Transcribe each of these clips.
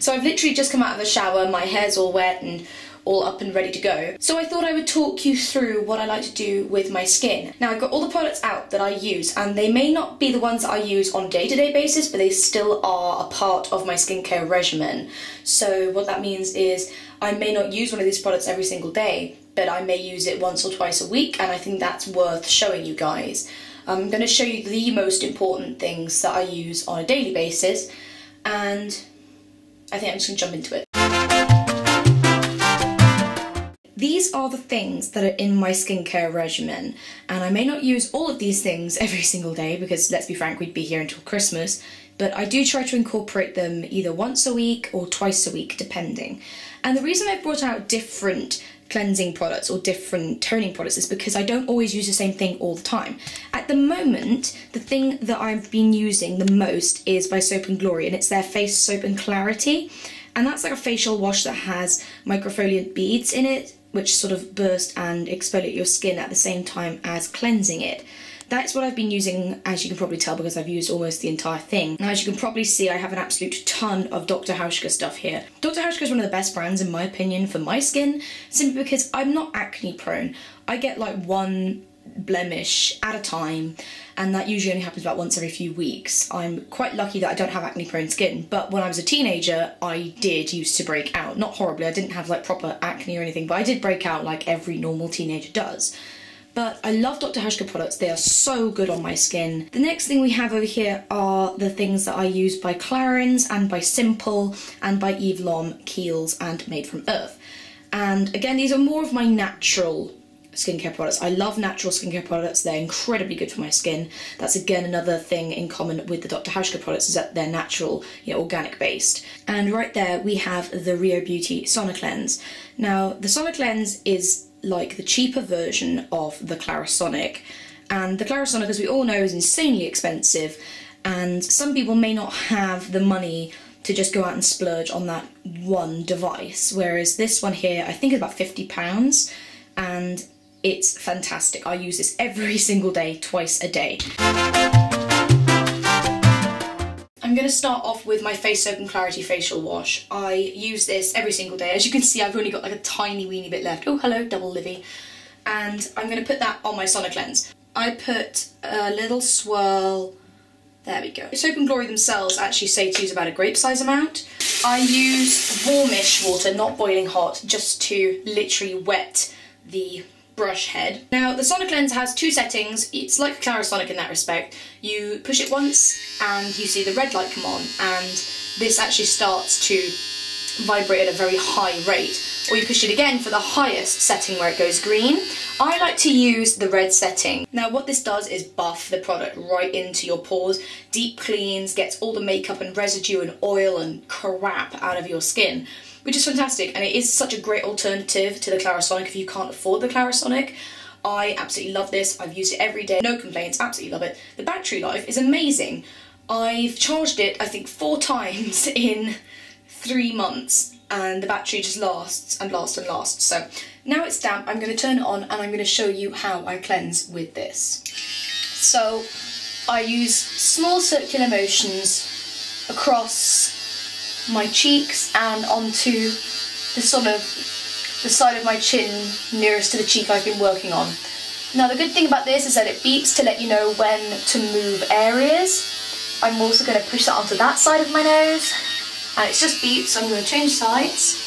So I've literally just come out of the shower, my hair's all wet and all up and ready to go. So I thought I would talk you through what I like to do with my skin. Now I've got all the products out that I use, and they may not be the ones that I use on a day-to-day basis, but they still are a part of my skincare regimen. So what that means is I may not use one of these products every single day, but I may use it once or twice a week, and I think that's worth showing you guys. I'm going to show you the most important things that I use on a daily basis, and I think I'm just going to jump into it. These are the things that are in my skincare regimen, and I may not use all of these things every single day because, let's be frank, we'd be here until Christmas, but I do try to incorporate them either once a week or twice a week, depending. And the reason I've brought out different cleansing products or different toning products is because I don't always use the same thing all the time. At the moment, the thing that I've been using the most is by Soap&Glory, and it's their Face Soap and Clarity, and that's like a facial wash that has microfoliant beads in it, which sort of burst and exfoliate your skin at the same time as cleansing it. That's what I've been using, as you can probably tell, because I've used almost the entire thing. Now, as you can probably see, I have an absolute ton of Dr. Xoxo stuff here. Dr. Xoxo is one of the best brands, in my opinion, for my skin, simply because I'm not acne prone. I get like one blemish at a time, and that usually only happens about once every few weeks. I'm quite lucky that I don't have acne prone skin, but when I was a teenager I did used to break out. Not horribly, I didn't have like proper acne or anything, but I did break out like every normal teenager does. But I love Dr. Xoxo products, they are so good on my skin. The next thing we have over here are the things that I use by Clarins and by Simple and by Eve Lom, Kiehl's and Made from Earth. And again, these are more of my natural skincare products. I love natural skincare products, they're incredibly good for my skin. That's again another thing in common with the Dr. Xoxo products, is that they're natural, organic based. And right there we have the Rio Beauty Sonocleanse. Now the Sonocleanse is like the cheaper version of the Clarisonic, and the Clarisonic, as we all know, is insanely expensive, and some people may not have the money to just go out and splurge on that one device, whereas this one here I think is about £50, and it's fantastic. I use this every single day, twice a day. I'm going to start off with my Face Soap and Clarity facial wash. I use this every single day. As you can see, I've only got like a tiny weeny bit left. Oh, hello, double Livie. And I'm going to put that on my Sonocleanse. I put a little swirl. There we go. Soap&Glory themselves actually say to use about a grape size amount. I use warmish water, not boiling hot, just to literally wet the brush head. Now the Sonocleanse has two settings. It's like a Clarisonic in that respect. You push it once and you see the red light come on, and this actually starts to vibrate at a very high rate. Or you push it again for the highest setting where it goes green. I like to use the red setting. Now what this does is buff the product right into your pores, deep cleans, gets all the makeup and residue and oil and crap out of your skin, which is fantastic, and it is such a great alternative to the Clarisonic if you can't afford the Clarisonic. I absolutely love this. I've used it every day, no complaints, absolutely love it. The battery life is amazing. I've charged it I think 4 times in 3 months, and the battery just lasts and lasts and lasts. So now it's damp, I'm going to turn it on and I'm going to show you how I cleanse with this. So I use small circular motions across my cheeks and onto the side of my chin nearest to the cheek I've been working on. Now the good thing about this is that it beeps to let you know when to move areas. I'm also going to push that onto that side of my nose, and it's just beeps, so I'm going to change sides.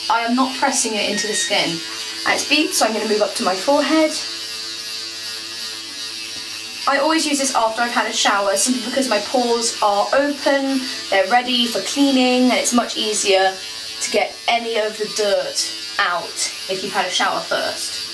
I am not pressing it into the skin. And it's beeps, so I'm going to move up to my forehead. I always use this after I've had a shower, simply because my pores are open, they're ready for cleaning, and it's much easier to get any of the dirt out if you've had a shower first.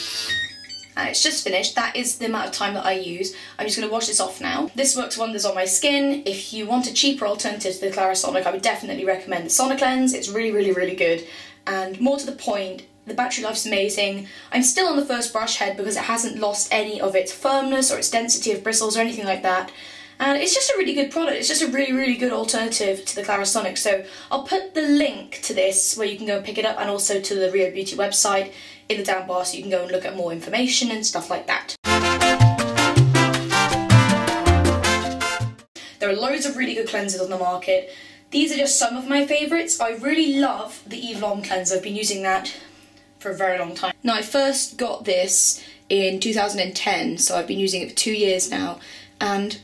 And it's just finished. That is the amount of time that I use. I'm just going to wash this off now. This works wonders on my skin. If you want a cheaper alternative to the Clarisonic, I would definitely recommend the Sonocleanse. It's really, really, really good. And more to the point, the battery life's amazing. I'm still on the first brush head because it hasn't lost any of its firmness or its density of bristles or anything like that. And it's just a really good product. It's just a really, really good alternative to the Clarisonic. So I'll put the link to this where you can go and pick it up, and also to the Rio Beauty website in the down bar, so you can go and look at more information and stuff like that. There are loads of really good cleansers on the market. These are just some of my favourites. I really love the Eve Lom cleanser. I've been using that for a very long time. Now, I first got this in 2010, so I've been using it for 2 years now, and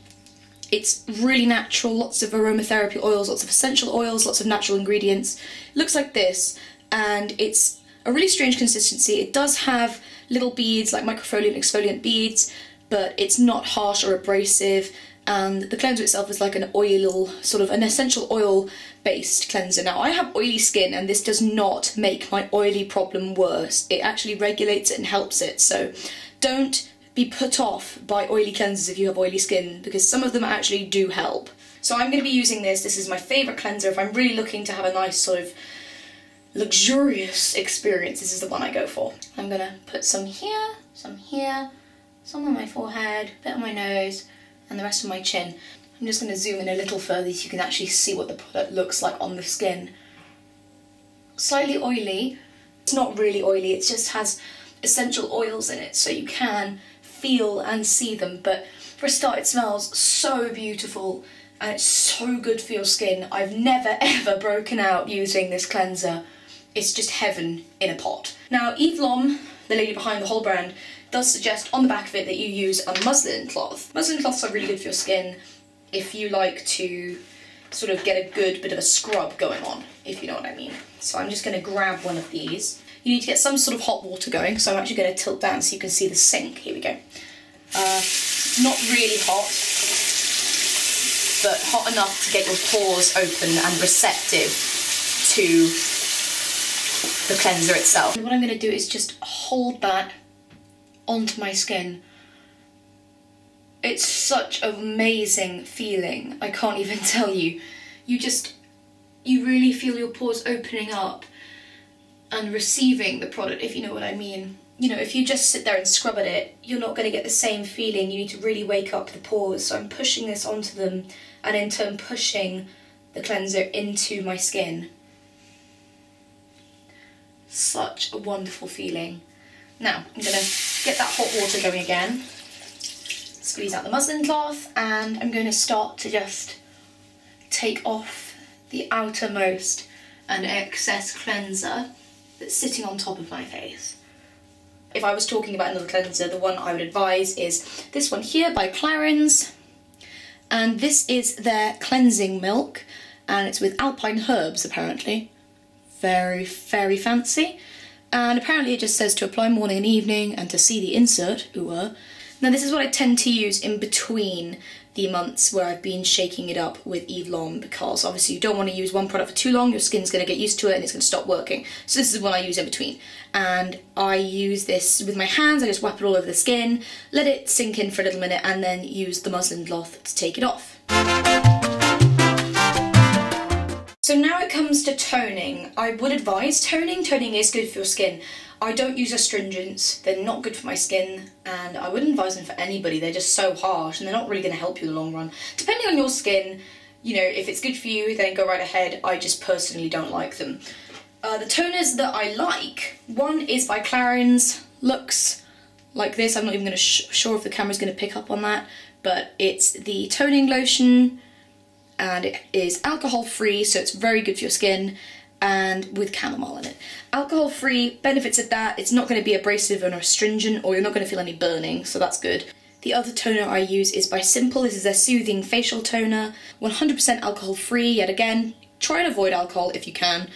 it's really natural, lots of aromatherapy oils, lots of essential oils, lots of natural ingredients. It looks like this, and it's a really strange consistency. It does have little beads, like microfoliant and exfoliant beads, but it's not harsh or abrasive, and the cleanser itself is like an oil, sort of an essential oil based cleanser. Now, I have oily skin, and this does not make my oily problem worse. It actually regulates it and helps it, so don't be put off by oily cleansers if you have oily skin, because some of them actually do help. So I'm going to be using this. This is my favourite cleanser. If I'm really looking to have a nice sort of luxurious experience, this is the one I go for. I'm going to put some here, some on my forehead, a bit on my nose, and the rest of my chin. I'm just going to zoom in a little further so you can actually see what the product looks like on the skin. Slightly oily. It's not really oily, it just has essential oils in it, so you can feel and see them, but for a start it smells so beautiful and it's so good for your skin. I've never ever broken out using this cleanser. It's just heaven in a pot. Now, Eve Lom, the lady behind the whole brand, does suggest on the back of it that you use a muslin cloth. Muslin cloths are really good for your skin if you like to sort of get a good bit of a scrub going on, if you know what I mean. So I'm just going to grab one of these. You need to get some sort of hot water going, so I'm actually going to tilt down so you can see the sink. Here we go. Not really hot, but hot enough to get your pores open and receptive to the cleanser itself. And what I'm going to do is just hold that onto my skin. It's such an amazing feeling, I can't even tell you. You really feel your pores opening up and receiving the product, if you know what I mean. You know, if you just sit there and scrub at it, you're not going to get the same feeling. You need to really wake up the pores. So I'm pushing this onto them, and in turn pushing the cleanser into my skin. Such a wonderful feeling. Now, I'm going to get that hot water going again, squeeze out the muslin cloth, and I'm going to start to just take off the outermost and excess cleanser that's sitting on top of my face. If I was talking about another cleanser, the one I would advise is this one here by Clarins, and this is their cleansing milk, and it's with alpine herbs apparently. Very, very fancy. And apparently it just says to apply morning and evening and to see the insert, ooh. Now this is what I tend to use in between the months where I've been shaking it up with Eve Lom, because obviously you don't want to use one product for too long, your skin's going to get used to it and it's going to stop working. So this is what I use in between. And I use this with my hands, I just wrap it all over the skin, let it sink in for a little minute, and then use the muslin cloth to take it off. So now it comes to toning. I would advise toning. Toning is good for your skin. I don't use astringents, they're not good for my skin, and I wouldn't advise them for anybody. They're just so harsh and they're not really going to help you in the long run. Depending on your skin, you know, if it's good for you, then go right ahead. I just personally don't like them. The toners that I like, one is by Clarins, looks like this. I'm not even sure if the camera's going to pick up on that, but it's the toning lotion, and it is alcohol free, so it's very good for your skin, and with chamomile in it. Alcohol free, benefits of that, it's not going to be abrasive or astringent, or you're not going to feel any burning, so that's good. The other toner I use is by Simple. This is their soothing facial toner, 100% alcohol free. Yet again, try and avoid alcohol if you can,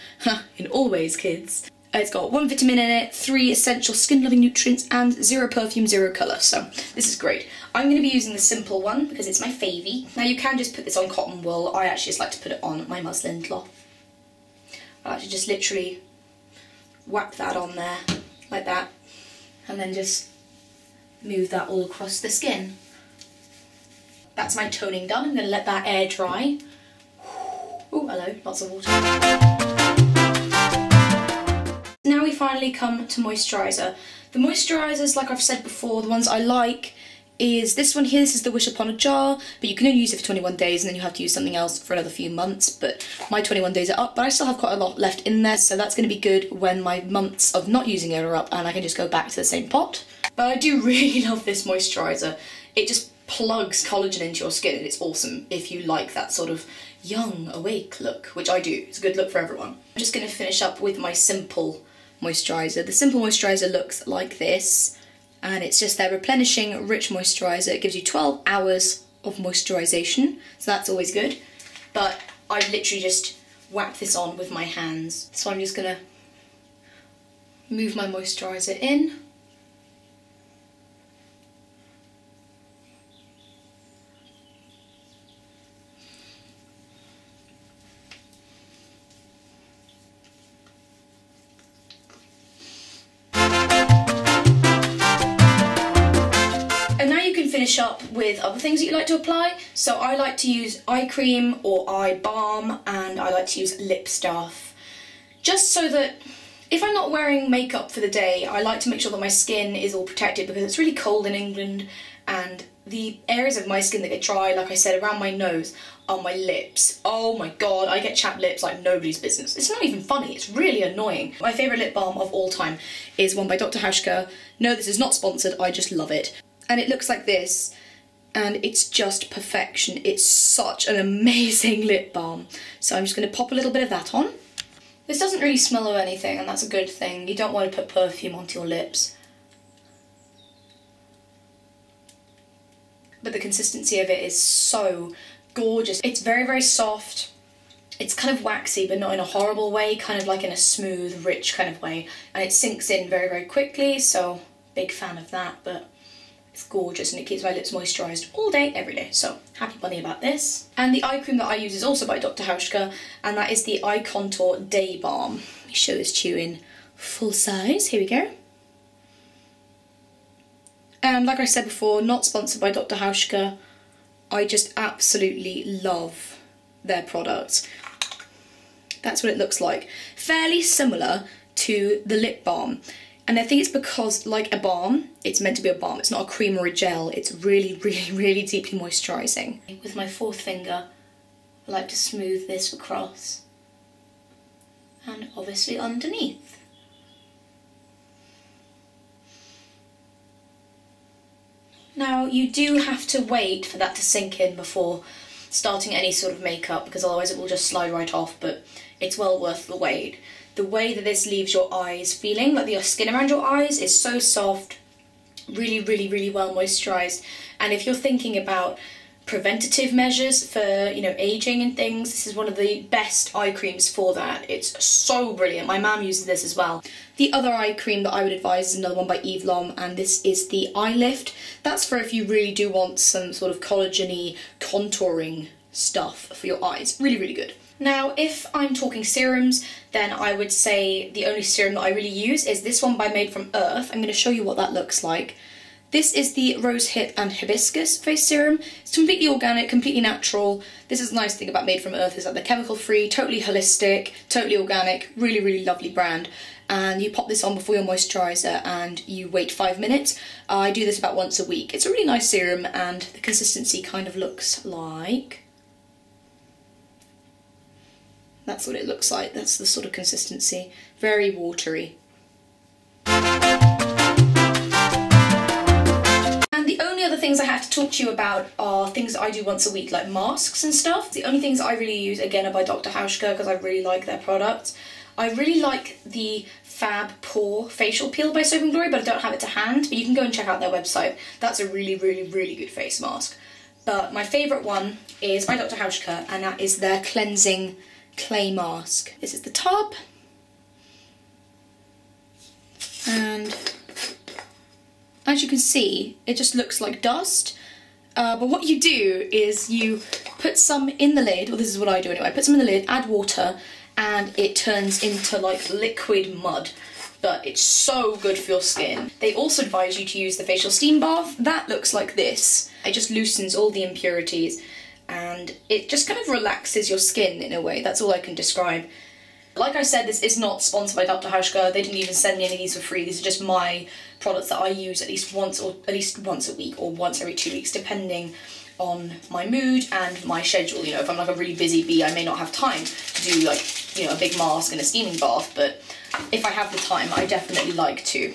in all ways, kids. It's got 1 vitamin in it, 3 essential skin loving nutrients, and 0 perfume, 0 colour, so this is great. I'm going to be using the Simple one because it's my favie. Now you can just put this on cotton wool, I actually just like to put it on my muslin cloth. I like to just literally whack that on there, like that, and then just move that all across the skin. That's my toning done. I'm going to let that air dry. Oh, hello, lots of water. Now we finally come to moisturiser. The moisturisers, like I've said before, the ones I like is this one here. This is the Wish Upon a Jar, but you can only use it for 21 days and then you have to use something else for another few months, but my 21 days are up, but I still have quite a lot left in there, so that's going to be good when my months of not using it are up and I can just go back to the same pot. But I do really love this moisturiser. It just plugs collagen into your skin, and it's awesome if you like that sort of young, awake look, which I do. It's a good look for everyone. I'm just going to finish up with my Simple moisturiser. The Simple moisturiser looks like this, and it's just their replenishing rich moisturiser. It gives you 12 hours of moisturisation, so that's always good. But I literally just whack this on with my hands. So I'm just going to move my moisturiser in. Finish up with other things that you like to apply. So I like to use eye cream or eye balm, and I like to use lip stuff, just so that if I'm not wearing makeup for the day, I like to make sure that my skin is all protected, because it's really cold in England, and the areas of my skin that get dry, like I said, around my nose, are my lips. Oh my god, I get chapped lips like nobody's business. It's not even funny, it's really annoying. My favourite lip balm of all time is one by Dr. Hauschka. No, this is not sponsored, I just love it. And it looks like this, and it's just perfection. It's such an amazing lip balm. So I'm just going to pop a little bit of that on. This doesn't really smell of anything, and that's a good thing. You don't want to put perfume onto your lips. But the consistency of it is so gorgeous. It's very, very soft. It's kind of waxy, but not in a horrible way, kind of like in a smooth, rich kind of way. And it sinks in very, very quickly, so big fan of that. But it's gorgeous, and it keeps my lips moisturised all day, every day, so happy bunny about this. And the eye cream that I use is also by Dr. Hauschka, and that is the Eye Contour Day Balm. Let me show this to you in full size. Here we go. And like I said before, not sponsored by Dr. Hauschka. I just absolutely love their products. That's what it looks like. Fairly similar to the lip balm. And I think it's because, like a balm, it's meant to be a balm. It's not a cream or a gel. It's really, really, really deeply moisturising. With my fourth finger, I like to smooth this across. And obviously underneath. Now, you do have to wait for that to sink in before starting any sort of makeup, because otherwise it will just slide right off, but it's well worth the wait. The way that this leaves your eyes feeling, like the skin around your eyes, is so soft, really, really, really well moisturised. And if you're thinking about preventative measures for, you know, aging and things, this is one of the best eye creams for that. It's so brilliant. My mum uses this as well. The other eye cream that I would advise is another one by Eve Lom, and this is the Eye Lift. That's for if you really do want some sort of collagen-y contouring stuff for your eyes. Really, really good. Now, if I'm talking serums, then I would say the only serum that I really use is this one by Made from Earth. I'm going to show you what that looks like. This is the Rose Hip and Hibiscus Face Serum. It's completely organic, completely natural. This is the nice thing about Made from Earth, is that they're chemical free, totally holistic, totally organic, really, really lovely brand. And you pop this on before your moisturiser and you wait 5 minutes. I do this about once a week. It's a really nice serum, and the consistency kind of looks like... That's what it looks like. That's the sort of consistency. Very watery. And the only other things I have to talk to you about are things that I do once a week, like masks and stuff. The only things I really use, again, are by Dr. Hauschka, because I really like their products. I really like the Fab Pore Facial Peel by Soap&Glory, but I don't have it to hand. But you can go and check out their website. That's a really, really, really good face mask. But my favourite one is by Dr. Hauschka, and that is their Cleansing Clay Mask. This is the tub, and as you can see, it just looks like dust, but what you do is you put some in the lid, well, this is what I do anyway, put some in the lid, add water, and it turns into like liquid mud, but it's so good for your skin. They also advise you to use the facial steam bath. That looks like this. It just loosens all the impurities, and it just kind of relaxes your skin in a way. That's all I can describe. Like I said, this is not sponsored by Dr. Hauschka. They didn't even send me any of these for free. These are just my products that I use at least once a week or once every 2 weeks, depending on my mood and my schedule. You know, if I'm like a really busy bee, I may not have time to do like, you know, a big mask and a steaming bath, but if I have the time, I definitely like to.